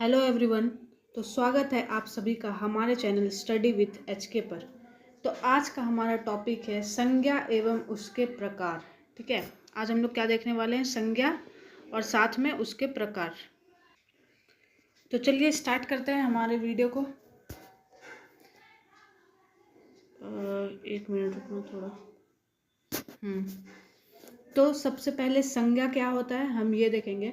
Hello everyone. तो स्वागत है आप सभी का हमारे चैनल स्टडी विथ एचके पर। तो आज का हमारा टॉपिक है संज्ञा एवं उसके प्रकार। ठीक है, आज हम लोग क्या देखने वाले हैं, संज्ञा और साथ में उसके प्रकार। तो चलिए स्टार्ट करते हैं हमारे वीडियो को। एक मिनट रुकना थोड़ा। तो सबसे पहले संज्ञा क्या होता है हम ये देखेंगे।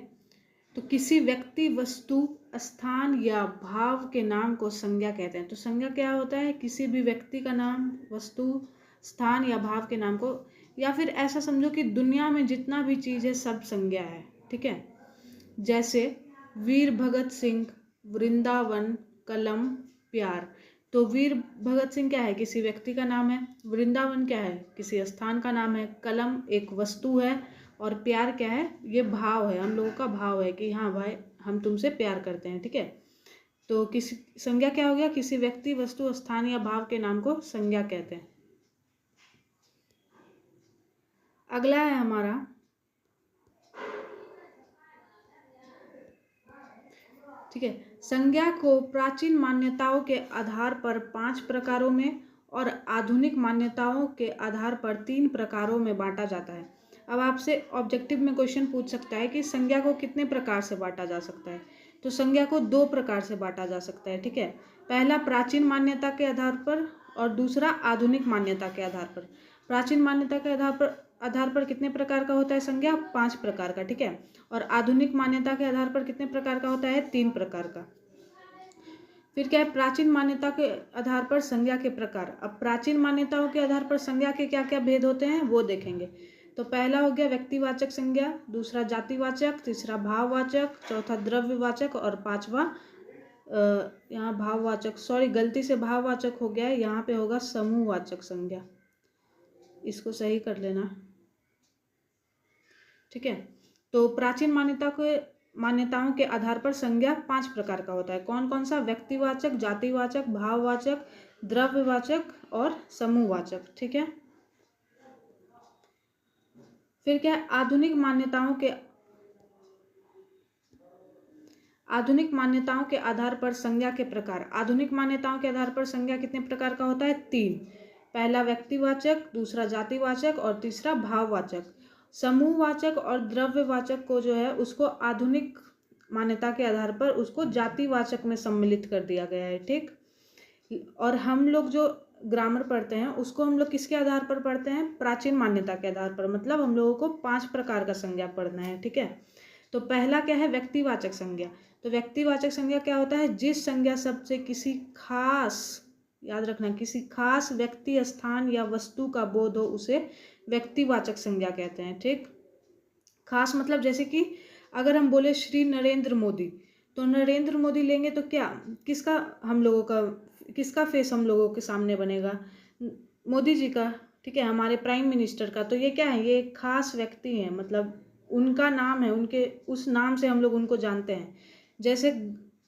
तो किसी व्यक्ति, वस्तु, स्थान या भाव के नाम को संज्ञा कहते हैं। तो संज्ञा क्या होता है, किसी भी व्यक्ति का नाम, वस्तु, स्थान या भाव के नाम को, या फिर ऐसा समझो कि दुनिया में जितना भी चीज़ है सब संज्ञा है। ठीक है, जैसे वीर भगत सिंह, वृंदावन, कलम, प्यार। तो वीर भगत सिंह क्या है, किसी व्यक्ति का नाम है। वृंदावन क्या है, किसी स्थान का नाम है। कलम एक वस्तु है। और प्यार क्या है, ये भाव है, हम लोगों का भाव है कि हाँ भाई हम तुमसे प्यार करते हैं। ठीक है, तो किसी संज्ञा क्या हो गया, किसी व्यक्ति, वस्तु, स्थान या भाव के नाम को संज्ञा कहते हैं। अगला है हमारा ठीक है, संज्ञा को प्राचीन मान्यताओं के आधार पर 5 प्रकारों में और आधुनिक मान्यताओं के आधार पर 3 प्रकारों में बांटा जाता है। अब आपसे ऑब्जेक्टिव में क्वेश्चन पूछ सकता है कि संज्ञा को कितने प्रकार से बांटा जा सकता है। तो संज्ञा को 2 प्रकार से बांटा जा सकता है। ठीक है, पहला प्राचीन मान्यता के आधार पर और दूसरा आधुनिक मान्यता के आधार पर। प्राचीन मान्यता के आधार पर कितने प्रकार का होता है संज्ञा, 5 प्रकार का। ठीक है, और आधुनिक मान्यता के आधार पर कितने प्रकार का होता है, 3 प्रकार का। फिर क्या है, प्राचीन मान्यता के आधार पर संज्ञा के प्रकार। अब प्राचीन मान्यताओं के आधार पर संज्ञा के क्या क्या भेद होते हैं वो देखेंगे। तो पहला हो गया व्यक्तिवाचक संज्ञा, दूसरा जातिवाचक, तीसरा भाववाचक, चौथा द्रव्यवाचक और पांचवा यहाँ भाववाचक, सॉरी गलती से भाववाचक हो गया है, यहाँ पे होगा समूहवाचक संज्ञा, इसको सही कर लेना। ठीक है, तो प्राचीन मान्यताओं के आधार पर संज्ञा 5 प्रकार का होता है। कौन कौन सा, व्यक्तिवाचक, जातिवाचक, भाववाचक, द्रव्यवाचक और समूहवाचक। ठीक है, फिर क्या है, आधुनिक मान्यताओं के आधार पर संज्ञा के प्रकार। आधुनिक मान्यताओं के आधार पर संज्ञा कितने प्रकार का होता है, 3। पहला व्यक्तिवाचक, दूसरा जातिवाचक और तीसरा भाववाचक। समूहवाचक और द्रव्यवाचक को जो है उसको आधुनिक मान्यता के आधार पर उसको जातिवाचक में सम्मिलित कर दिया गया है। ठीक, और हम लोग जो ग्रामर पढ़ते हैं उसको हम लोग किसके आधार पर पढ़ते हैं, प्राचीन मान्यता के आधार पर। मतलब हम लोगों को 5 प्रकार का संज्ञा पढ़ना है। ठीक है, तो पहला क्या है, व्यक्तिवाचक संज्ञा। तो व्यक्तिवाचक संज्ञा क्या होता है, जिस संज्ञा शब्द से किसी खास, याद रखना, किसी खास व्यक्ति, स्थान या वस्तु का बोध हो उसे व्यक्तिवाचक संज्ञा कहते हैं। ठीक, खास मतलब जैसे कि अगर हम बोले श्री नरेंद्र मोदी, तो नरेंद्र मोदी लेंगे तो क्या, किसका फेस हम लोगों के सामने बनेगा, मोदी जी का। ठीक है, हमारे प्राइम मिनिस्टर का। तो ये क्या है, ये एक खास व्यक्ति है, मतलब उनका नाम है, उनके उस नाम से हम लोग उनको जानते हैं। जैसे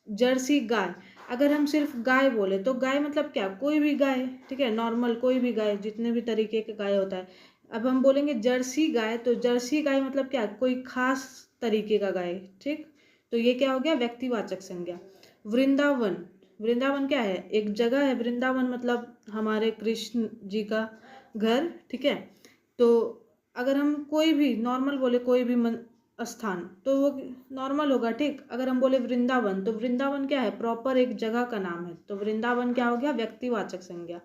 जर्सी गाय, अगर हम सिर्फ गाय बोले तो गाय मतलब क्या, कोई भी गाय। ठीक है, नॉर्मल कोई भी गाय, जितने भी तरीके के गाय होता है। अब हम बोलेंगे जर्सी गाय, तो जर्सी गाय मतलब क्या, कोई खास तरीके का गाय। ठीक, तो ये क्या हो गया, व्यक्तिवाचक संज्ञा। वृंदावन, वृंदावन क्या है, एक जगह है। वृंदावन मतलब हमारे कृष्ण जी का घर। ठीक है, तो अगर हम कोई भी नॉर्मल बोले, कोई भी स्थान, तो वो नॉर्मल होगा। ठीक, अगर हम बोले वृंदावन, तो वृंदावन क्या है, प्रॉपर एक जगह का नाम है। तो वृंदावन क्या हो गया, व्यक्तिवाचक संज्ञा।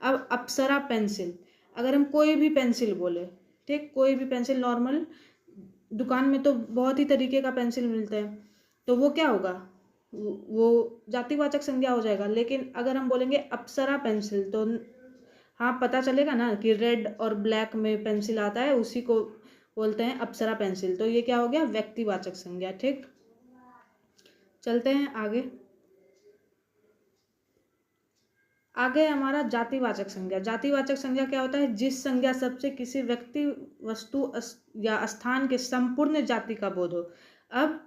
अब अप्सरा पेंसिल, अगर हम कोई भी पेंसिल बोले, ठीक, कोई भी पेंसिल, नॉर्मल दुकान में तो बहुत ही तरीके का पेंसिल मिलता है, तो वो क्या होगा, वो जातिवाचक संज्ञा हो जाएगा। लेकिन अगर हम बोलेंगे अप्सरा पेंसिल, तो हाँ पता चलेगा ना कि रेड और ब्लैक में पेंसिल आता है, उसी को बोलते हैं अप्सरा पेंसिल। तो ये क्या हो गया, व्यक्तिवाचक संज्ञा। ठीक, चलते हैं आगे। आगे हमारा जातिवाचक संज्ञा। जातिवाचक संज्ञा क्या होता है, जिस संज्ञा शब्द से किसी व्यक्ति, वस्तु या स्थान के संपूर्ण जाति का बोध हो। अब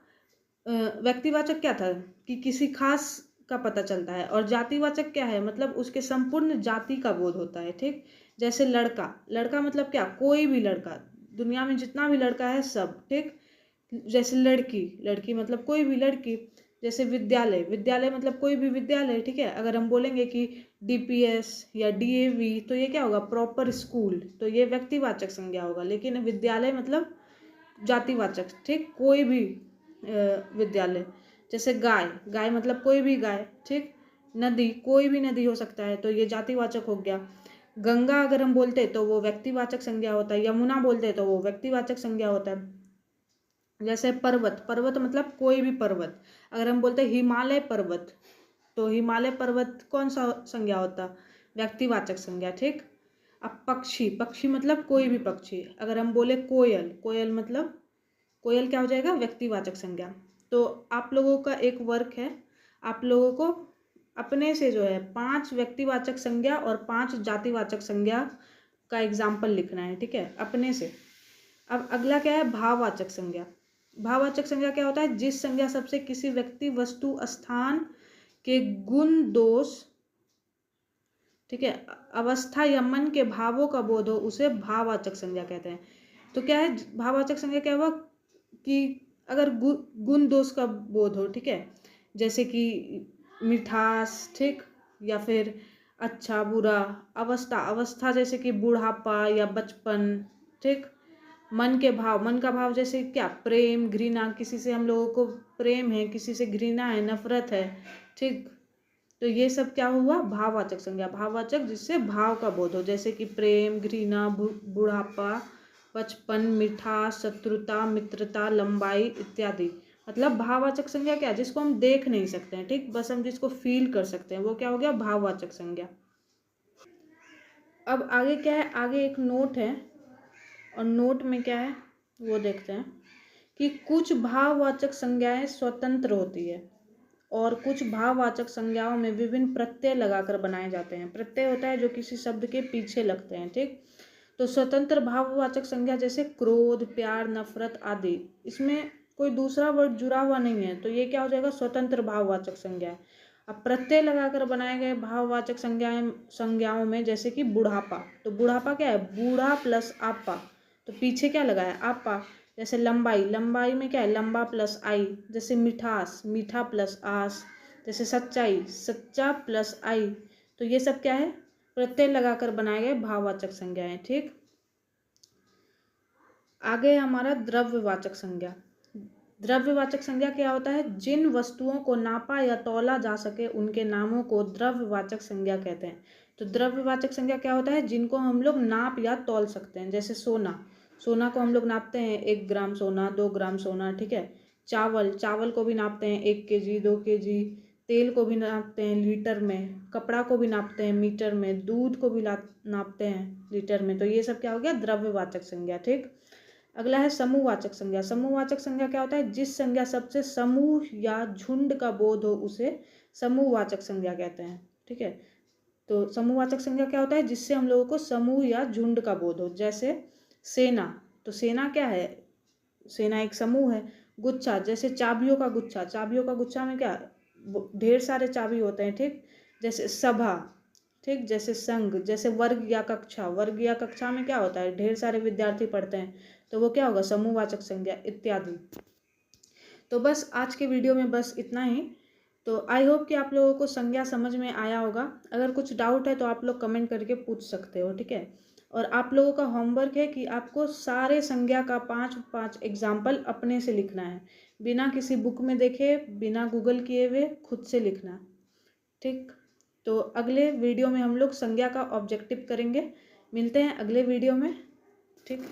व्यक्तिवाचक क्या था कि किसी खास का पता चलता है, और जातिवाचक क्या है, मतलब उसके संपूर्ण जाति का बोध होता है। ठीक, जैसे लड़का, लड़का मतलब क्या, कोई भी लड़का, दुनिया में जितना भी लड़का है सब। ठीक, जैसे लड़की, लड़की मतलब कोई भी लड़की, जैसे विद्यालय, विद्यालय मतलब कोई भी विद्यालय, ठीक है। अगर हम बोलेंगे कि DPS या DAV तो ये क्या होगा, प्रॉपर स्कूल, तो ये व्यक्तिवाचक संज्ञा होगा। लेकिन विद्यालय मतलब जातिवाचक, ठीक, कोई भी विद्यालय। जैसे गाय, गाय मतलब कोई भी गाय, ठीक। नदी, कोई भी नदी हो सकता है, तो ये जातिवाचक हो गया। गंगा अगर हम बोलते तो वो व्यक्तिवाचक संज्ञा होता है। यमुना बोलते तो वो व्यक्तिवाचक संज्ञा होता है। जैसे पर्वत, पर्वत मतलब कोई भी पर्वत। अगर हम बोलते हिमालय पर्वत तो हिमालय पर्वत कौन सा संज्ञा होता, व्यक्तिवाचक संज्ञा, ठीक। अब पक्षी, पक्षी मतलब कोई भी पक्षी। अगर हम बोले कोयल, कोयल मतलब कोयल क्या हो जाएगा, व्यक्तिवाचक संज्ञा। तो आप लोगों का एक वर्क है, आप लोगों को अपने से जो है 5 व्यक्तिवाचक संज्ञा और 5 जातिवाचक संज्ञा का एग्जाम्पल लिखना है, ठीक है, अपने से। अब अगला क्या है, भाववाचक संज्ञा। भाववाचक संज्ञा क्या होता है, जिस संज्ञा सबसे किसी व्यक्ति, वस्तु, स्थान के गुण, दोष, ठीक है, अवस्था या मन के भावों का बोध हो, उसे भाववाचक संज्ञा कहते हैं। तो क्या है भाववाचक संज्ञा, क्या हुआ कि अगर गुण दोष का बोध हो, ठीक है, जैसे कि मिठास, ठीक, या फिर अच्छा बुरा। अवस्था, अवस्था जैसे कि बुढ़ापा या बचपन, ठीक। मन के भाव, मन का भाव जैसे क्या, प्रेम, घृणा, किसी से हम लोगों को प्रेम है, किसी से घृणा है, नफरत है, ठीक। तो ये सब क्या हुआ, भाववाचक संज्ञा। भाववाचक जिससे भाव का बोध हो, जैसे कि प्रेम, घृणा, बुढ़ापा, बचपन, मिठास, शत्रुता, मित्रता, लंबाई इत्यादि। मतलब भाववाचक संज्ञा क्या, जिसको हम देख नहीं सकते हैं, ठीक, बस हम जिसको फील कर सकते हैं, वो क्या हो गया, भाववाचक संज्ञा। अब आगे क्या है, आगे एक नोट है, और नोट में क्या है वो देखते हैं कि कुछ भाववाचक संज्ञाएं स्वतंत्र होती है और कुछ भाववाचक संज्ञाओं में विभिन्न प्रत्यय लगाकर बनाए जाते हैं। प्रत्यय होता है जो किसी शब्द के पीछे लगते हैं, ठीक। तो स्वतंत्र भाववाचक संज्ञा जैसे क्रोध, प्यार, नफरत आदि, इसमें कोई दूसरा वर्ड जुड़ा हुआ नहीं है, तो ये क्या हो जाएगा, स्वतंत्र भाववाचक संज्ञा है। अब प्रत्यय लगाकर बनाए गए भाववाचक संज्ञाओं में जैसे कि बुढ़ापा, तो बुढ़ापा क्या है, बूढ़ा प्लस आपा, तो पीछे क्या लगा है, आपा। जैसे लंबाई, लंबाई में क्या है, लंबा प्लस आई। जैसे मिठास, मीठा प्लस आस। जैसे सच्चाई, सच्चा प्लस आई। तो ये सब क्या है, प्रत्यय लगाकर बनाए गए भाववाचक संज्ञाएं, ठीक। आगे हमारा द्रव्यवाचक संज्ञा। द्रव्यवाचक संज्ञा क्या होता है, जिन वस्तुओं को नापा या तौला जा सके उनके नामों को द्रव्यवाचक संज्ञा कहते हैं। तो द्रव्यवाचक संज्ञा क्या होता है, जिनको हम लोग नाप या तौल सकते हैं। जैसे सोना, सोना को हम लोग नापते हैं 1 ग्राम सोना, 2 ग्राम सोना, ठीक है। चावल, चावल को भी नापते हैं 1 kg, 2 kg। तेल को भी नापते हैं लीटर में। कपड़ा को भी नापते हैं मीटर में। दूध को भी नापते हैं लीटर में। तो ये सब क्या हो गया, द्रव्यवाचक संज्ञा, ठीक। अगला है समूहवाचक संज्ञा। समूहवाचक संज्ञा क्या होता है, जिस संज्ञा सबसे समूह या झुंड का बोध हो उसे समूहवाचक संज्ञा कहते हैं, ठीक है। तो समूहवाचक संज्ञा क्या होता है, जिससे हम लोगों को समूह या झुंड का बोध हो। जैसे सेना, तो सेना क्या है, सेना एक समूह है। गुच्छा, जैसे चाबियों का गुच्छा, चाबियों का गुच्छा में क्या, ढेर सारे चाबी होते हैं, ठीक। जैसे सभा, ठीक। जैसे संघ, जैसे वर्ग या कक्षा, वर्ग या कक्षा में क्या होता है, ढेर सारे विद्यार्थी पढ़ते हैं, तो वो क्या होगा, समूहवाचक संज्ञा इत्यादि। तो बस आज के वीडियो में बस इतना ही। तो आई होप कि आप लोगों को संज्ञा समझ में आया होगा। अगर कुछ डाउट है तो आप लोग कमेंट करके पूछ सकते हो, ठीक है। और आप लोगों का होमवर्क है कि आपको सारे संज्ञा का 5 एग्जाम्पल अपने से लिखना है, बिना किसी बुक में देखे, बिना गूगल किए हुए, खुद से लिखना, ठीक। तो अगले वीडियो में हम लोग संज्ञा का ऑब्जेक्टिव करेंगे। मिलते हैं अगले वीडियो में, ठीक।